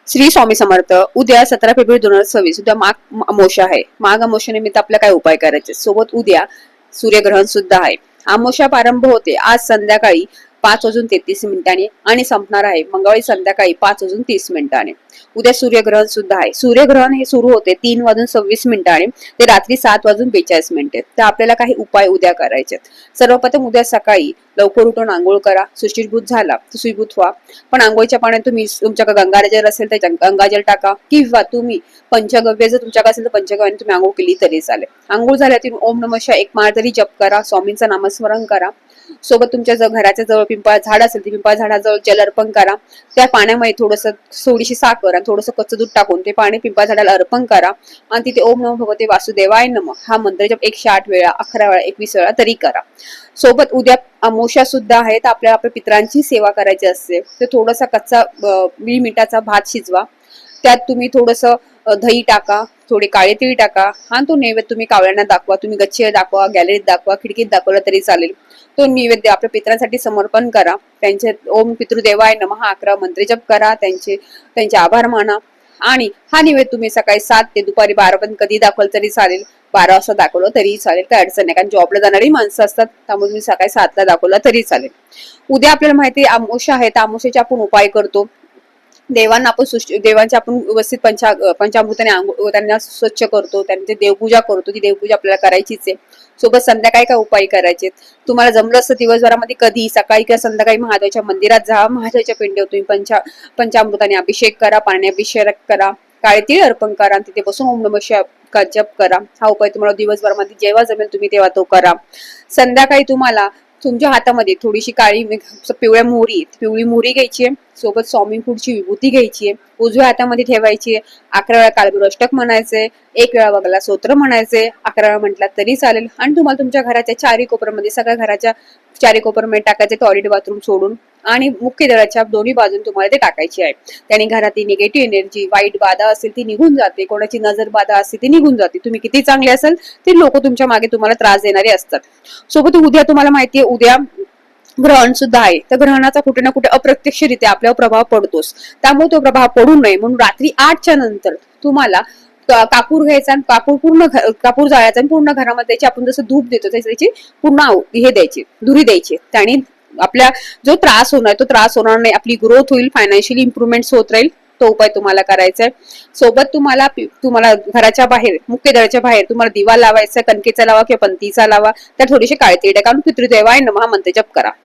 श्री स्वामी समर्थ. उद्या 17 फेब्रुवारी 2026 उद्या माघ अमावस्या आहे. माघ अमावस्येनिमित्त आपल्याला काय उपाय करायचे, सोबत उद्या सूर्यग्रहण सुद्धा आहे. अमावस्या प्रारंभ होते आज संध्याकाळी 5:33 आणि संपणार आहे मंगळवारी संध्याकाळी 5:30. उद्या सूर्यग्रहण सुद्धा आहे. सूर्यग्रहण हे सुरू होते 3:26 ते रात्री 7:42. तर आपल्याला काही उपाय उद्या करायचे. सर्वप्रथम उद्या सकाळी लवकर उठून आंघोळ करा. सुशीलभूत झाला तर सुशीलभूत व्हा. पण आंघोळच्या पाण्यात तुम्ही तुमच्याकडे गंगाजल असेल तर गंगाजल टाका, किंवा तुम्ही पंचगव्य जर तुमच्याकडे असेल तर पंचगव्याने तुम्ही आंघोळ केली तरी चालेल. आंघोळ झाल्यातून ओम नमः शिवाय एक माळ तरी जप करा. स्वामींचं नामस्मरण करा. सोबत तुमच्या घराच्या जवळ पिंपळ झाड असेल तर पिंपळ झाडाजवळ जल अर्पण करा. त्या पाण्यामध्ये थोडीशी साखर आणि थोडंसं कच्चं दूध टाकून ते पाणी पिंपळ झाडाला अर्पण करा. आणि तिथे ओम नमो भगवते वासुदेवाय नमः हा मंत्र जप 108 वेळा, 11 वेळा, 21 वेळा तरी करा. सोबत उद्या अमावस्या सुद्धा आहे तर आपल्या पितरांची सेवा करायची असते. तर थोडासा कच्चा मिठाचा भात शिजवा. त्यात तुम्ही थोडंसं दही टाका, थोडी काळे तीळ टाका. हा तो नैवेद्य तुम्ही कावळ्यांना दाखवा. तुम्ही गच्चीवर दाखवा, गॅलरीत दाखवा, खिडकीत दाखवला तरी चालेल. तो नैवेद्य आपल्या पितरांसाठी समर्पण करा. त्यांचे ओम पितृदेवाय नमः 11 मंत्र जप करा. त्यांचे आभार माना. आणि हा नैवेद्य तुम्ही सकाळी 7 ते दुपारी 12 पर्यंत कधी दाखवलं तरी चालेल. 12 वाजता दाखवलं तरी चालेल, काही अडचण नाही. कारण जॉबला जाणारी माणसं असतात, त्यामुळे तुम्ही सकाळी 7ला दाखवला तरी चालेल. उद्या आपल्याला माहिती आहे अमावस्या आहे, तर अमावस्येचे आपण उपाय करतो. देवांना आपण देवांचे आपण व्यवस्थित पंचामृताने त्यांना स्वच्छ करतो. त्यांची देवपूजा करतो. ती देवपूजा आपल्याला करायचीच आहे. सोबत संध्याकाळी काय उपाय करायचे, तुम्हाला जमलं असतं दिवसभरामध्ये कधी सकाळी किंवा संध्याकाळी महादेवाच्या मंदिरात जा. महादेवाच्या पिंडीवर तुम्ही पंचामृताने अभिषेक करा, पाण्याने अभिषेक करा, काळे तीळ अर्पण करा, तिथे बसून ओम नमः शिवाय जप करा. हा उपाय तुम्हाला दिवसभरामध्ये जेव्हा जमेल तुम्ही तेव्हा तो करा. संध्याकाळी तुम्हाला तुमच्या हातामध्ये थोडीशी पिवळी मोहरी घ्यायची आहे. सोबत स्वामी पुढची विभूती घ्यायची आहे. उजव्या हातामध्ये ठेवायची आहे. 11 वेळा कालभैरव अष्टक म्हणायचंय. 1 वेळा वगला स्तोत्र म्हणायचंय. 11 वेळा म्हटला तरी चालेल. आणि तुम्हाला तुमच्या घराच्या चारी कोपऱ्यामध्ये, सगळ्या घराच्या चारी कोपऱ्यामध्ये टाकायचे, टॉयलेट बाथरूम सोडून. आणि मुख्य दरवाजाच्या दोन्ही बाजून तुम्हाला ते टाकायची आहे. त्याने घरातील निगेटिव्ह एनर्जी, वाईट बाधा असेल ती निघून जाते. कोणाची नजर बाधा असेल ती निघून जाते. तुम्ही किती चांगले असाल ते लोक तुमच्या मागे तुम्हाला त्रास देणारे असतात. सोबत उद्या तुम्हाला माहितीये उद्या ग्रहण सुद्धा आहे. तर ग्रहणाचा कुठे ना कुठे अप्रत्यक्षरित्या आपल्यावर प्रभाव पडतोच. त्यामुळे तो प्रभाव पडू नये म्हणून रात्री 8च्या नंतर तुम्हाला कापूर घ्यायचा आणि कापूर जाळायचा आणि पूर्ण घरामध्ये त्याची आपण जसं धूप देतो त्याची पूर्ण हे द्यायची, धुरी द्यायची. त्याने आपल्या जो त्रास होणार नाही. आपली ग्रोथ होईल, फायनान्शियली इम्प्रुव्हमेंट होत राहील. तो उपाय तुम्हाला करायचा आहे. सोबत तुम्हाला घराच्या बाहेर, मुख्य दरवाजाच्या बाहेर तुम्हाला दिवा लावायचा. कणकेचा लावा किंवा पंतीचा लावा. त्यात थोडीशी काळे तीळ टाका. पितृदेवाय नमः मंत्र जप करा.